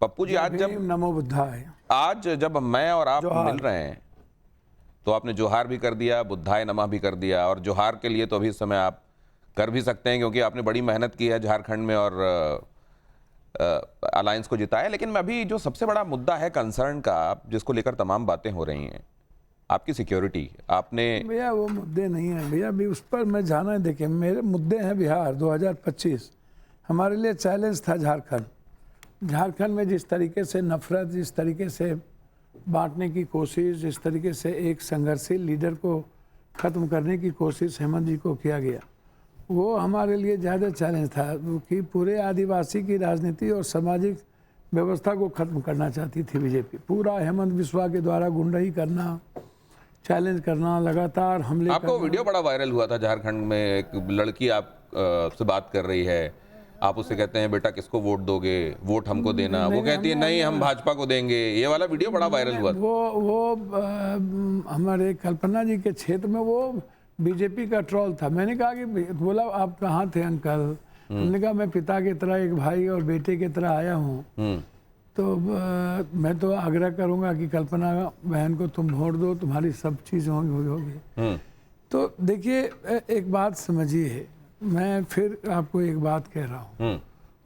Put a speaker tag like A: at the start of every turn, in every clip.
A: पप्पू जी आज जब
B: नमो बुद्धाय,
A: आज जब मैं और आप मिल रहे हैं तो आपने जोहार भी कर दिया, बुद्धाय नमः भी कर दिया, और जोहार के लिए तो अभी इस समय आप कर भी सकते हैं क्योंकि आपने बड़ी मेहनत की है झारखंड में और अलायंस को जिताया। लेकिन अभी जो सबसे बड़ा मुद्दा है कंसर्न का, जिसको लेकर तमाम बातें हो रही हैं, आपकी सिक्योरिटी। आपने
B: भैया वो मुद्दे नहीं हैं भैया, भी उस पर मैं जाना है। देखिए मेरे मुद्दे हैं बिहार 2025, हमारे लिए चैलेंज था झारखंड में जिस तरीके से नफरत, जिस तरीके से बांटने की कोशिश, जिस तरीके से एक संघर्षशील लीडर को ख़त्म करने की कोशिश हेमंत जी को किया गया, वो हमारे लिए ज़्यादा चैलेंज था कि पूरे आदिवासी की राजनीति और सामाजिक व्यवस्था को ख़त्म करना चाहती थी बीजेपी। पूरा हेमंत बिस्वा के द्वारा गुंडई करना, चैलेंज करना, लगातार हमले
A: आपको वीडियो बड़ा वायरल हुआ था झारखंड में, एक लड़की आप से बात कर रही है, आप उससे कहते हैं बेटा किसको वोट दोगे, वोट हमको देना, वो कहती है नहीं हम भाजपा को देंगे। ये वाला वीडियो बड़ा वायरल हुआ था।
B: वो हमारे कल्पना जी के क्षेत्र में वो बीजेपी का ट्रोल था। मैंने कहा कि बोला आप कहाँ थे अंकल, हमने कहा मैं पिता की तरह, एक भाई और बेटे की तरह आया हूँ, तो मैं तो आग्रह करूँगा कि कल्पना बहन को तुम वोट दो, तुम्हारी सब चीज़ होगी। तो देखिए एक बात समझिए, मैं फिर आपको एक बात कह रहा हूँ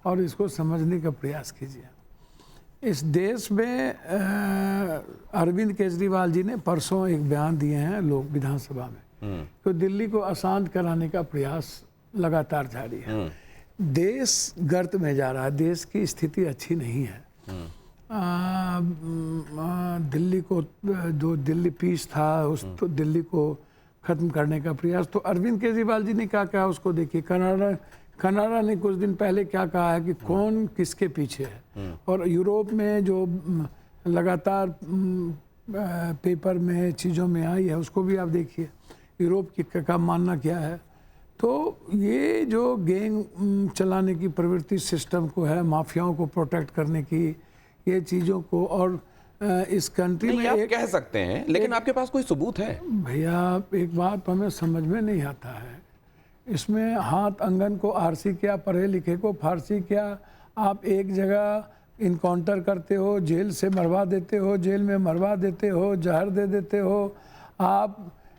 B: और इसको समझने का प्रयास कीजिए। इस देश में अरविंद केजरीवाल जी ने परसों एक बयान दिए हैं लोग विधानसभा में, तो दिल्ली को अशांत कराने का प्रयास लगातार जारी है। देश गर्त में जा रहा है, देश की स्थिति अच्छी नहीं है। दिल्ली को जो दिल्ली पीस था उस तो दिल्ली को खत्म करने का प्रयास, तो अरविंद केजरीवाल जी ने क्या कहा उसको देखिए। कनाडा ने कुछ दिन पहले क्या कहा है कि कौन किसके पीछे है, और यूरोप में जो लगातार पेपर में चीज़ों में आई है उसको भी आप देखिए, यूरोप की का मानना क्या है। तो ये जो गैंग चलाने की प्रवृत्ति सिस्टम को है, माफियाओं को प्रोटेक्ट करने की, ये चीज़ों को, और इस कंट्री में
A: आप कह सकते हैं, लेकिन आपके पास कोई सबूत है? भैया
B: एक बात हमें समझ में नहीं आता है, इसमें हाथ अंगन को आरसी क्या, पढ़े लिखे को फारसी क्या। आप एक जगह इनकाउंटर करते हो, जेल से मरवा देते हो, जेल में मरवा देते हो, जहर दे देते हो। आप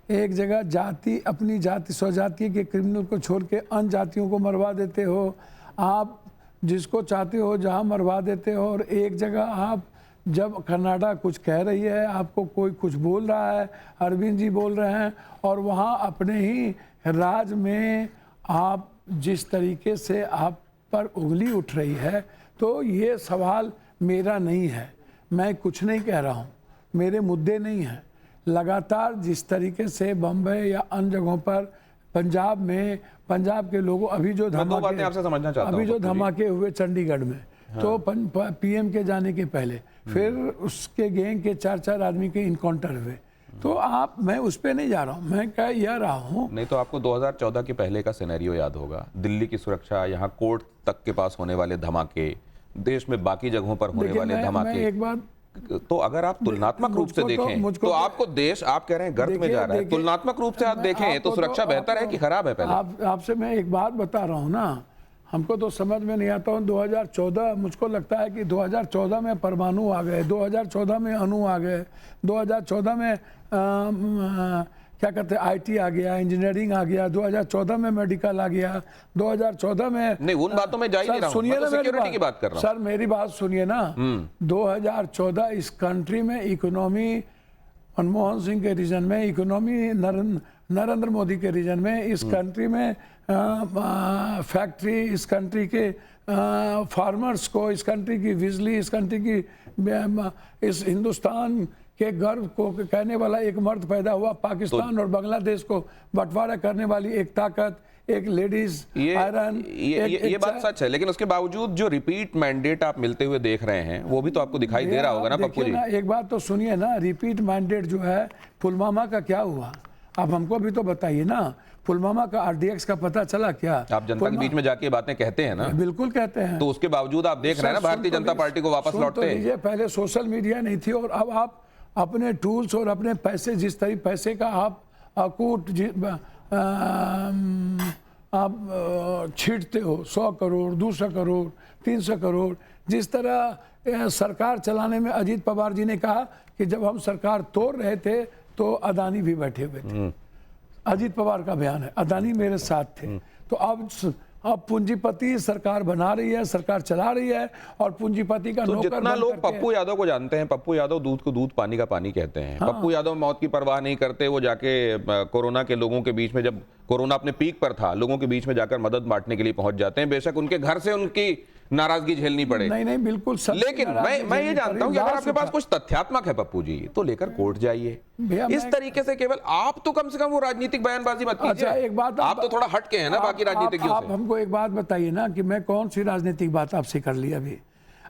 B: एक जगह जाति, अपनी जाति स्वजाति के क्रिमिनल को छोड़ के अन्य जातियों को मरवा देते हो। आप जिसको चाहते हो जहां मरवा देते हो, और एक जगह आप जब कनाडा कुछ कह रही है, आपको कोई कुछ बोल रहा है, अरविंद जी बोल रहे हैं, और वहाँ अपने ही राज में आप जिस तरीके से आप पर उंगली उठ रही है, तो ये सवाल मेरा नहीं है, मैं कुछ नहीं कह रहा हूँ, मेरे मुद्दे नहीं हैं। लगातार जिस तरीके से बम्बई या अन्य जगहों पर, पंजाब में, पंजाब के लोगों, अभी जो धमाके हुए चंडीगढ़ में, तो पीएम के जाने के पहले फिर उसके गैंग के 4 आदमी के इनकाउंटर हुए। तो आप, मैं उस पे नहीं जा रहा हूँ, मैं कह यह रहा हूँ।
A: नहीं तो आपको 2014 के पहले का सिनेरियो याद होगा, दिल्ली की सुरक्षा, यहाँ कोर्ट तक के पास होने वाले धमाके, देश में बाकी जगहों पर होने वाले धमाके।
B: एक बात,
A: तो अगर आप तुलनात्मक रूप से देखें तो आपको देश, आप कह रहे हैं गर्त में जा रहा है, तुलनात्मक रूप से आप देखें तो सुरक्षा बेहतर है कि खराब है? पहले
B: आपसे मैं एक बात बता रहा हूँ ना, हमको तो समझ में नहीं आता हूँ। 2014, मुझको लगता है कि 2014 में परमाणु आ गए, 2014 में अणु आ गए, 2014 में क्या कहते हैं आईटी आ गया, इंजीनियरिंग आ गया, 2014 में मेडिकल आ गया, 2014 में
A: नहीं, उन बातों में जा ही नहीं रहा हूं,
B: सुनिए ना,
A: सिक्योरिटी की बात कर रहा हूं।
B: सर मेरी बात सुनिए ना, 2014 इस कंट्री में इकोनॉमी मनमोहन सिंह के रीजन में, इकोनॉमी नरेंद्र मोदी के रीजन में, इस कंट्री में फैक्ट्री, इस कंट्री के फार्मर्स को, इस कंट्री की बिजली, इस कंट्री की, इस हिंदुस्तान के गर्व को कहने वाला एक मर्द पैदा हुआ। पाकिस्तान और बांग्लादेश को बंटवारा करने वाली एक ताकत, एक लेडीज आयरन।
A: ये बात सच है, लेकिन उसके बावजूद जो रिपीट मैंडेट आप मिलते हुए देख रहे हैं वो भी तो आपको दिखाई दे रहा होगा ना पप्पू जी?
B: एक बात तो सुनिए ना, रिपीट मैंडेट जो है, पुलवामा का क्या हुआ, आप हमको भी तो बताइए ना। पुलवामा का आरडीएक्स का पता चला क्या?
A: आप जनता के बीच में जाके बातें कहते हैं ना?
B: बिल्कुल कहते हैं।
A: तो उसके बावजूद आप देख रहे हैं ना भारतीय जनता पार्टी को वापस लौटते हैं।
B: पहले सोशल मीडिया नहीं थी, और अब आप अपने टूल्स और अपने पैसे, जिस तरीके पैसे का आप अकूट आप छींटते हो, 100 करोड़, 200 करोड़, 300 करोड़, जिस तरह सरकार चलाने में अजीत पवार जी ने कहा कि जब हम सरकार तोड़ रहे थे तो अदानी भी बैठे हुए थे। अजीत पवार का बयान है, अदानी मेरे साथ थे। तो अब पूंजीपति सरकार बना रही है, सरकार चला रही है, और पूंजीपति का
A: तो
B: नौकर
A: जितना
B: बन
A: लोग
B: करके-
A: पप्पू यादव को जानते हैं, पप्पू यादव दूध को दूध पानी का पानी कहते हैं। पप्पू यादव मौत की परवाह नहीं करते। वो जाके कोरोना के लोगों के बीच में, जब कोरोना अपने पीक पर था, लोगों के बीच में जाकर मदद बांटने के लिए पहुंच जाते हैं। बेशक उनके घर से उनकी नाराजगी झेलनी पड़े,
B: नहीं नहीं बिल्कुल सच।
A: लेकिन मैं ये जानता हूं कि अगर आपके पास कुछ तथ्यात्मक है पप्पू जी, तो लेकर कोर्ट जाइए।
B: भैया,
A: इस तरीके से केवल आप तो कम से कम वो राजनीतिक बयानबाजी मत कीजिए।
B: अच्छा, एक बात
A: आप तो थोड़ा हट के हैं ना बाकी राजनीतिज्ञों
B: आप
A: से।
B: हमको एक बात बताइए ना कि मैं कौन सी राजनीतिक बात आपसे कर ली अभी।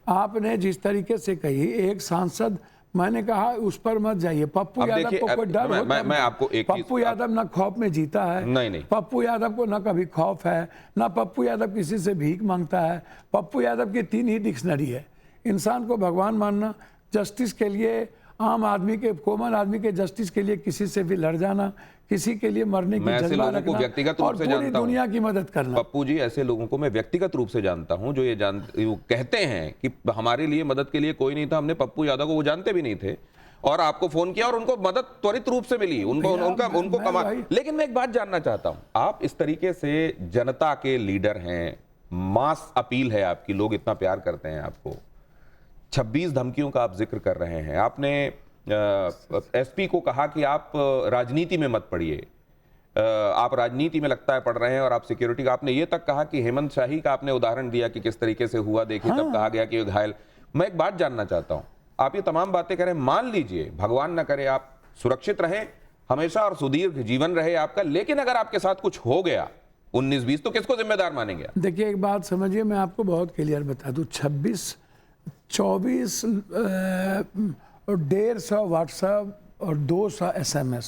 B: आपने जिस तरीके से कही, एक सांसद, मैंने कहा उस पर मत जाइए। पप्पू
A: अब
B: यादव
A: देखिए,
B: को कोई डर होता
A: मैं
B: नहीं।
A: आपको एक चीज-
B: पप्पू यादव ना खौफ में जीता है।
A: नहीं।
B: पप्पू यादव को ना कभी खौफ है, ना पप्पू यादव किसी से भीख मांगता है। पप्पू यादव की 3 ही डिक्शनरी है: इंसान को भगवान मानना, जस्टिस के लिए, आम आदमी के, कॉमन आदमी के जस्टिस के लिए किसी से भी लड़ जाना, किसी के लिए मरने की
A: मैं ऐसे
B: जज्बा
A: लोगों को
B: रखना,
A: व्यक्तिगत रूप
B: और
A: से
B: पूरी
A: जानता हूं।
B: दुनिया की मदद करना।
A: पप्पू जी, ऐसे लोगों को मैं व्यक्तिगत रूप से जानता हूं जो वो कहते हैं कि हमारे लिए मदद के लिए कोई नहीं था। हमने पप्पू यादव को, वो जानते भी नहीं थे, और आपको फोन किया और उनको मदद त्वरित रूप से मिली। उनको कमाल। लेकिन मैं एक बात जानना चाहता हूं, आप इस तरीके से जनता के लीडर हैं, मास अपील है आपकी, लोग इतना प्यार करते हैं आपको, 26 धमकियों का आप जिक्र कर रहे हैं। आपने एसपी को कहा कि आप राजनीति में मत पड़िए, आप राजनीति में लगता है पढ़ रहे हैं, और आप सिक्योरिटी का, आपने ये तक कहा कि हेमंत शाही का आपने उदाहरण दिया कि किस तरीके से हुआ, देखिए तब कहा गया कि घायल। मैं एक बात जानना चाहता हूं, आप ये तमाम बातें करें, मान लीजिए भगवान ना करे आप सुरक्षित रहें हमेशा और सुदीर्घ जीवन रहे आपका, लेकिन अगर आपके साथ कुछ हो गया 19-20, तो किसको जिम्मेदार मानेंगे आप?
B: देखिए, एक बात समझिए, मैं आपको बहुत क्लियर बता दूं, 24 और 150 व्हाट्सएप और 200 SMS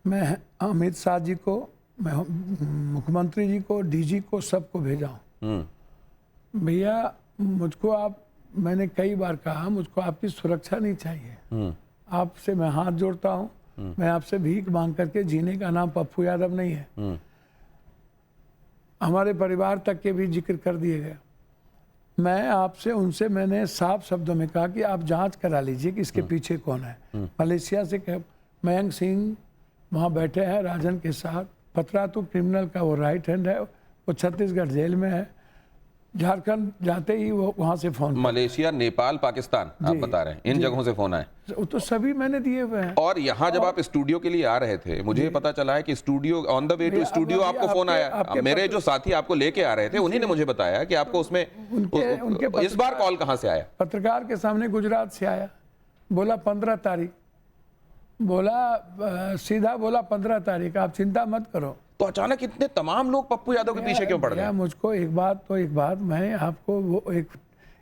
B: मैं अमित शाह जी को, मैं मुख्यमंत्री जी को, डीजी को, सबको भेजा हूँ। भैया, मुझको आप, मैंने कई बार कहा, मुझको आपकी सुरक्षा नहीं चाहिए। आपसे मैं हाथ जोड़ता हूँ, मैं आपसे भीख मांग करके जीने का नाम पप्पू यादव नहीं है। हमारे परिवार तक के भी जिक्र कर दिए गए। मैं आपसे, उनसे मैंने साफ शब्दों में कहा कि आप जांच करा लीजिए कि इसके पीछे कौन है। मलेशिया से मयंक सिंह वहाँ बैठे हैं राजन के साथ। पतरातू क्रिमिनल का वो राइट हैंड है, वो छत्तीसगढ़ जेल में है। झारखंड जाते ही वो वहाँ से फोन,
A: मलेशिया, नेपाल, पाकिस्तान आप बता रहे हैं, इन जगहों से फोन आए।
B: तो सभी मैंने दिए हुए हैं।
A: और यहाँ जब आप स्टूडियो के लिए आ रहे थे, मुझे पता चला है कि studio, on the way to studio आपको फोन आया। मेरे जो साथी आपको लेके आ रहे थे, उन्हीं ने मुझे बताया कि आपको उसमें
B: उनके
A: इस बार कॉल कहाँ से आया?
B: पत्रकार के सामने गुजरात से आया, बोला 15 तारीख, बोला सीधा बोला 15 तारीख, आप चिंता मत करो।
A: तो अचानक इतने तमाम लोग पप्पू यादव के पीछे क्यों पड़ गए?
B: मुझको एक बात मैं आपको, वो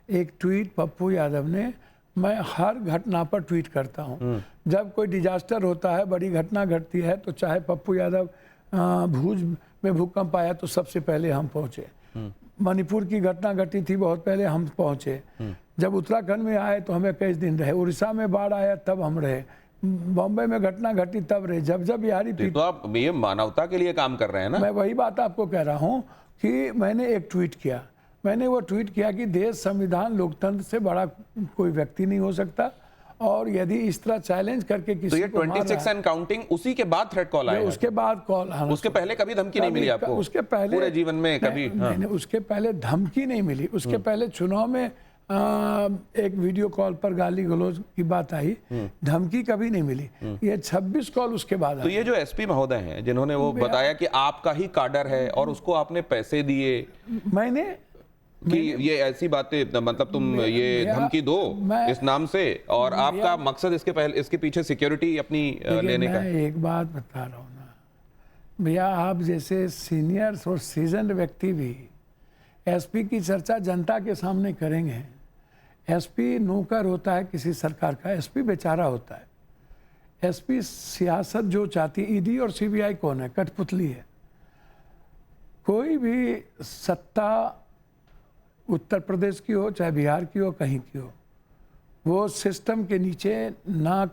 B: एक ट्वीट पप्पू यादव ने, मैं हर घटना पर ट्वीट करता हूँ। जब कोई डिजास्टर होता है, बड़ी घटना घटती है, तो चाहे पप्पू यादव, भूज में भूकंप आया तो सबसे पहले हम पहुंचे। मणिपुर की घटना घटी थी, बहुत पहले हम पहुंचे। जब उत्तराखंड में आए तो हमें 21 दिन रहे। उड़ीसा में बाढ़ आया तब हम रहे। बॉम्बे में घटना घटी तब रहे। जब बिहारी
A: तो आप ये मानवता के लिए काम कर रहे हैं ना?
B: मैं वही बात आपको कह रहा हूँ कि मैंने एक ट्वीट किया। मैंने वो ट्वीट किया कि देश, संविधान, लोकतंत्र से बड़ा कोई व्यक्ति नहीं हो सकता, और यदि इस तरह चैलेंज करके किसी
A: तो ये
B: को मार
A: 26 एंड काउंटिंग उसी के बाद थ्रेट कॉल आया?
B: उसके बाद कॉल आना।
A: उसके पहले कभी धमकी नहीं मिली आपको?
B: उसके पहले
A: पूरे जीवन में कभी?
B: नहीं, उसके पहले धमकी नहीं मिली। उसके पहले चुनाव में एक वीडियो कॉल पर गाली गलौज की बात आई, धमकी कभी नहीं मिली। ये 26 कॉल उसके बाद।
A: तो ये जो एसपी महोदय हैं, जिन्होंने वो बताया कि आपका ही काडर है और उसको आपने पैसे दिए,
B: मैंने
A: कि ये ऐसी बातें, मतलब तुम ये धमकी दो इस नाम से, और आपका मकसद इसके पीछे सिक्योरिटी अपनी लेने का?
B: मैं एक बात बता रहा हूँ ना भैया, आप जैसे सीनियर और सीजन्ड व्यक्ति भी एसपी की चर्चा जनता के सामने करेंगे। एसपी नौकर होता है किसी सरकार का, एसपी बेचारा होता है। एसपी सियासत जो चाहती, ईडी और सीबीआई कौन है? कठपुतली है। कोई भी सत्ता उत्तर प्रदेश की हो, चाहे बिहार की हो, कहीं की हो, वो सिस्टम के नीचे नाक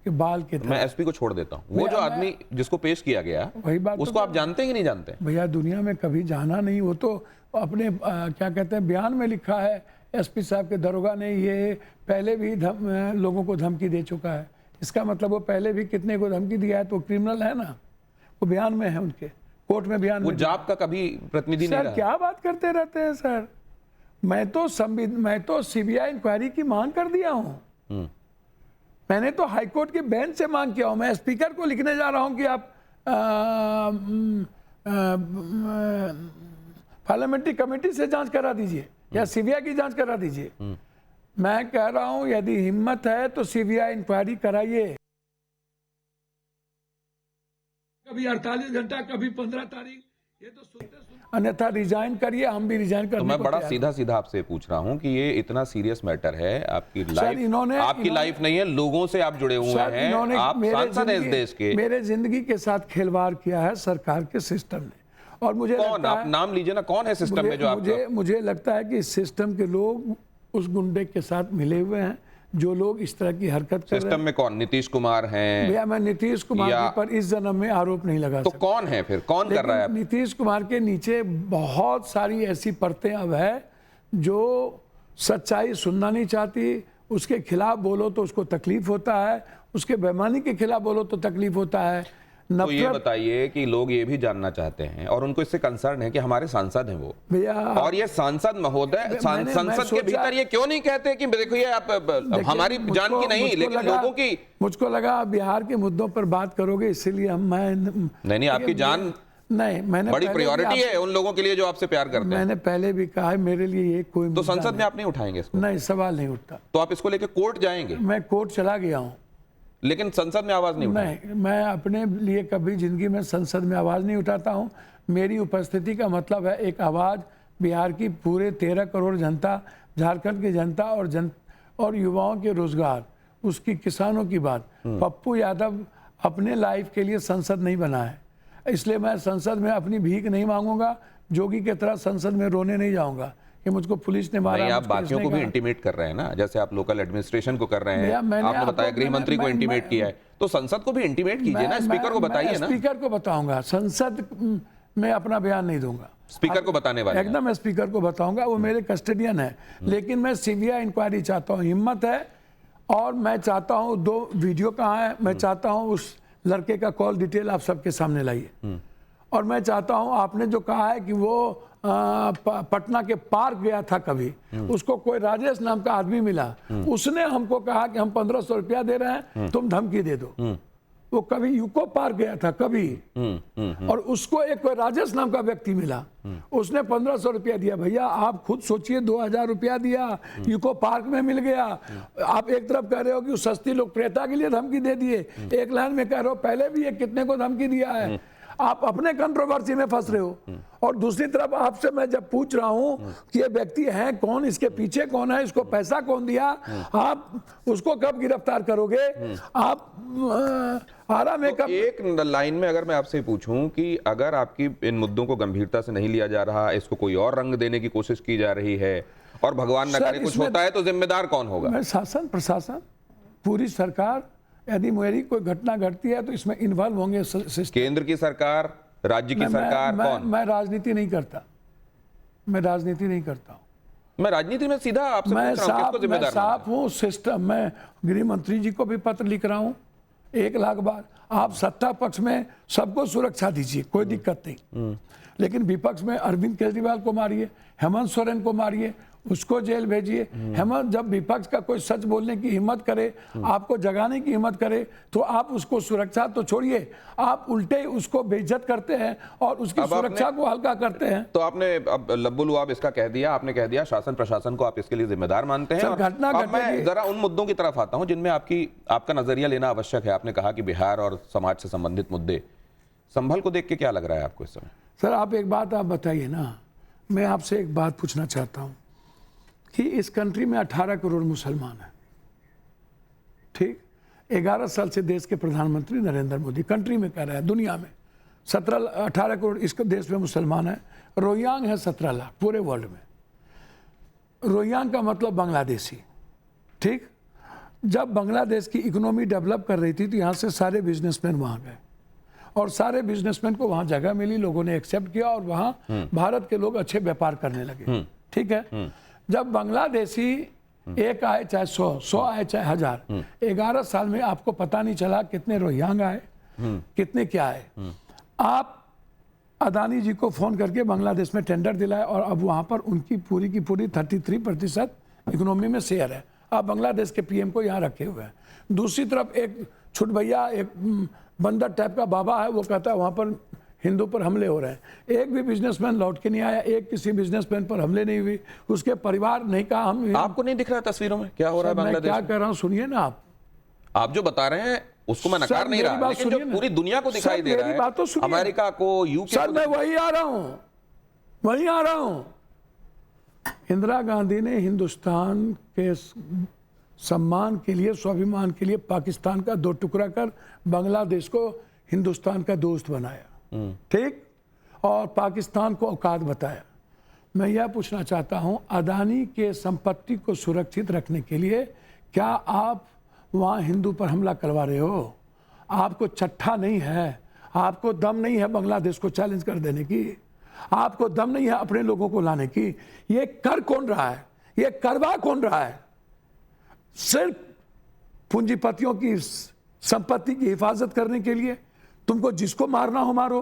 B: के बाल के तरह।
A: मैं एसपी को छोड़ देता हूँ। वो जो आदमी जिसको पेश किया गया,
B: वही बात,
A: उसको आप जानते हैं कि नहीं जानते?
B: भैया, दुनिया में कभी जाना नहीं। वो तो अपने क्या कहते हैं, बयान में लिखा है एसपी साहब के दरोगा ने ये पहले भी लोगों को धमकी दे चुका है। इसका मतलब वो पहले भी कितने को धमकी दिया है, तो क्रिमिनल है ना, वो बयान में है, उनके कोर्ट में बयान
A: वो
B: में।
A: जाप का कभी प्रतिनिधि नहीं
B: सर
A: रहा।
B: क्या बात करते रहते हैं सर, मैं तो सीबीआई इंक्वायरी की मांग कर दिया हूं। मैंने तो हाईकोर्ट के बेंच से मांग किया हूं। मैं स्पीकर को लिखने जा रहा हूं कि आप पार्लियामेंट्री कमेटी से जांच करा दीजिए या सीबीआई की जांच करा दीजिए। मैं कह रहा हूं यदि हिम्मत है तो सीबीआई इंक्वायरी कराइए। कभी 48 घंटा, कभी 15 तारीख, ये तो सुनते अन्यथा रिजाइन करिए, हम भी रिजाइन करने
A: तो मैं
B: को
A: बड़ा
B: तैयार
A: सीधा सीधा आपसे पूछ रहा हूं कि ये इतना सीरियस मैटर है, आपकी लाइफ,
B: इन्होंने
A: आपकी लाइफ नहीं है, लोगों से आप जुड़े हुए
B: सर,
A: हैं,
B: इन्होंने
A: आप सांसद हैं इस देश के।
B: मेरे जिंदगी के साथ खिलवाड़ किया है सरकार के सिस्टम ने। और मुझे
A: कौन,
B: लगता
A: आप
B: है,
A: नाम लीजिए ना, कौन है सिस्टम में जो आप?
B: मुझे लगता है कि इस सिस्टम के लोग उस गुंडे के साथ मिले हुए हैं जो लोग इस तरह की हरकत कर रहे हैं।
A: सिस्टम में कौन? नीतीश कुमार हैं?
B: भैया मैं नीतीश कुमार जी पर इस जन्म में आरोप नहीं लगा
A: तो
B: सकता।
A: कौन है फिर, कौन कर रहा है?
B: नीतीश कुमार के नीचे बहुत सारी ऐसी परतें अब है जो सच्चाई सुनना नहीं चाहती। उसके खिलाफ बोलो तो उसको तकलीफ होता है, उसके बेईमानी के खिलाफ बोलो तो तकलीफ होता है।
A: तो ये बताइए कि लोग ये भी जानना चाहते हैं और उनको इससे कंसर्न है कि हमारे सांसद हैं वो
B: भैया,
A: और ये सांसद महोदय संसद के भीतर ये क्यों नहीं कहते कि देखो ये आप हमारी जान की नहीं लेकिन लोगों की।
B: मुझको लगा बिहार के मुद्दों पर बात करोगे, इसीलिए
A: नहीं, आपकी जान
B: नहीं, मैंने
A: बड़ी प्रायोरिटी है उन लोगों के लिए जो आपसे प्यार करते हैं।
B: मैंने पहले भी कहा है, मेरे लिए ये कोई
A: तो संसद में आप नहीं उठाएंगे इसको?
B: नहीं, सवाल नहीं उठता।
A: तो आप इसको लेकर कोर्ट जाएंगे?
B: मैं कोर्ट चला गया हूँ
A: लेकिन संसद में आवाज नहीं उठाएंगे?
B: नहीं, मैं अपने लिए कभी जिंदगी में संसद में आवाज नहीं उठाता हूँ। मेरी उपस्थिति का मतलब है एक आवाज बिहार की पूरे 13 करोड़ जनता, झारखंड की जनता और युवाओं के रोजगार, उसकी किसानों की बात। पप्पू यादव अपने लाइफ के लिए संसद नहीं बना है, इसलिए मैं संसद में अपनी भीख नहीं मांगूंगा। जोगी की तरह संसद में रोने नहीं जाऊंगा कि मुझको पुलिस ने मारा।
A: नहीं, आप बाकियों को भी इंटीमेट कर रहे हैं ना, जैसे आप लोकल एडमिनिस्ट्रेशन को कर रहे हैं। आपने बताया गृह मंत्री को इंटीमेट किया है, तो संसद को भी इंटीमेट कीजिए ना, स्पीकर को बताइए ना।
B: स्पीकर को बताऊंगा, संसद में अपना बयान नहीं दूंगा।
A: स्पीकर को बताने वाले
B: एकदम मैं स्पीकर को बताऊंगा, वो मेरे कस्टडियन है। लेकिन मैं सीबीआई इंक्वायरी चाहता हूँ, हिम्मत है। और मैं चाहता हूँ 2 वीडियो कहाँ है, मैं चाहता हूँ उस लड़के का कॉल डिटेल आप सबके सामने लाइए। और मैं चाहता हूँ आपने जो कहा है कि वो पटना के पार्क गया था कभी, उसको कोई राजेश नाम का आदमी मिला, उसने हमको कहा कि हम 1500 रुपया दे रहे हैं, तुम धमकी दे दो। वो कभी यूको पार्क गया था कभी, और उसको एक कोई राजेश नाम का व्यक्ति मिला, उसने 1500 रुपया दिया। भैया आप खुद सोचिए, 2000 रुपया दिया, यूको पार्क में मिल गया। आप एक तरफ कह रहे हो कि सस्ती लोकप्रियता के लिए धमकी दे दिए, एक लाइन में कह रहे हो पहले भी ये कितने को धमकी दिया है। आप अपने कंट्रोवर्सी में फंस रहे हो। और दूसरी तरफ आपसे मैं जब पूछ रहा हूं कि ये व्यक्ति है कौन, इसके पीछे कौन है, इसको पैसा कौन दिया, आप उसको कब गिरफ्तार करोगे? आप आरा में कब?
A: एक लाइन में अगर मैं आपसे पूछूं कि अगर आपकी इन मुद्दों को गंभीरता से नहीं लिया जा रहा, इसको कोई और रंग देने की कोशिश की जा रही है और भगवान न करे कुछ होता है, तो जिम्मेदार कौन होगा?
B: मैं शासन प्रशासन, पूरी सरकार। यदि मेरी कोई घटना घटती है तो इसमें इन्वॉल्व होंगे
A: केंद्र की सरकार, राज्य की सरकार, कौन?
B: मैं राजनीति नहीं करता, मैं राजनीति नहीं करता हूं।
A: मैं राजनीति में सीधा आपसे पूछ रहा हूं, किसको जिम्मेदार?
B: मैं साफ हूं सिस्टम। मैं गृह मंत्री जी को भी पत्र लिख रहा हूं 1 लाख बार। आप सत्ता पक्ष में सबको सुरक्षा दीजिए, कोई दिक्कत नहीं, लेकिन विपक्ष में अरविंद केजरीवाल को मारिए, हेमंत सोरेन को मारिए, उसको जेल भेजिए। हेमंत जब विपक्ष का कोई सच बोलने की हिम्मत करे, आपको जगाने की हिम्मत करे, तो आप उसको सुरक्षा तो छोड़िए, आप उल्टे उसको बेइज्जत करते हैं और उसकी सुरक्षा को हल्का करते हैं।
A: तो आपने अब लब्बू लुआब इसका कह दिया, आपने कह दिया शासन प्रशासन को आप इसके लिए जिम्मेदार मानते हैं।
B: घटना
A: मैं जरा उन मुद्दों की तरफ आता हूं जिनमें आपका नजरिया लेना आवश्यक है। आपने कहा कि बिहार और समाज से संबंधित मुद्दे, संभल को देख के क्या लग रहा है आपको इस समय?
B: सर आप एक बात आप बताइए ना, मैं आपसे एक बात पूछना चाहता हूं कि इस कंट्री में 18 करोड़ मुसलमान हैं, ठीक? 11 साल से देश के प्रधानमंत्री नरेंद्र मोदी कंट्री में कह रहे हैं, दुनिया में 18 करोड़ इस देश में मुसलमान हैं। रोहिंग्या है 17 लाख पूरे वर्ल्ड में। रोहिंग्या का मतलब बांग्लादेशी, ठीक? जब बांग्लादेश की इकोनॉमी डेवलप कर रही थी तो यहाँ से सारे बिजनेसमैन वहाँ गए और सारे बिजनेसमैन को वहाँ जगह मिली, लोगों ने एक्सेप्ट किया और वहाँ भारत के लोग अच्छे व्यापार करने लगे, ठीक है? जब बांग्लादेशी एक आए चाहे 100 आए चाहे 1000, 11 साल में आपको पता नहीं चला कितने रोहिंग्या आए, कितने क्या आए। आप अदानी जी को फोन करके बांग्लादेश में टेंडर दिलाए और अब वहां पर उनकी पूरी की पूरी 33% इकोनॉमी में शेयर है। आप बांग्लादेश के पीएम को यहाँ रखे हुए हैं। दूसरी तरफ एक छुट भैया, एक बंदर टाइप का बाबा है, वो कहता है वहां पर हिंदू पर हमले हो रहे हैं। एक भी बिजनेसमैन लौट के नहीं आया, एक किसी बिजनेसमैन पर हमले नहीं हुई, उसके परिवार नहीं कहा हम।
A: आपको नहीं दिख रहा तस्वीरों में क्या हो रहा है
B: मैं
A: बांग्लादेश
B: क्या
A: में?
B: कह रहा हूँ सुनिए ना
A: आप जो बता रहे हैं उसको मैं नकार नहीं रहा, लेकिन जो पूरी दुनिया को दिखाई दे रहा है,
B: बात तो सुनिए।
A: अमेरिका को, यूके
B: सर मैं वही आ रहा हूं। इंदिरा गांधी ने हिंदुस्तान के सम्मान के लिए, स्वाभिमान के लिए पाकिस्तान का 2 टुकड़ा कर बांग्लादेश को हिंदुस्तान का दोस्त बनाया, ठीक, और पाकिस्तान को औकात बताया। मैं यह पूछना चाहता हूं, अदानी के संपत्ति को सुरक्षित रखने के लिए क्या आप वहां हिंदू पर हमला करवा रहे हो? आपको चट्ठा नहीं है, आपको दम नहीं है बांग्लादेश को चैलेंज कर देने की, आपको दम नहीं है अपने लोगों को लाने की। ये कर कौन रहा है? ये करवा कौन रहा है? सिर्फ पूंजीपतियों की संपत्ति की हिफाजत करने के लिए। तुमको जिसको मारना हो मारो,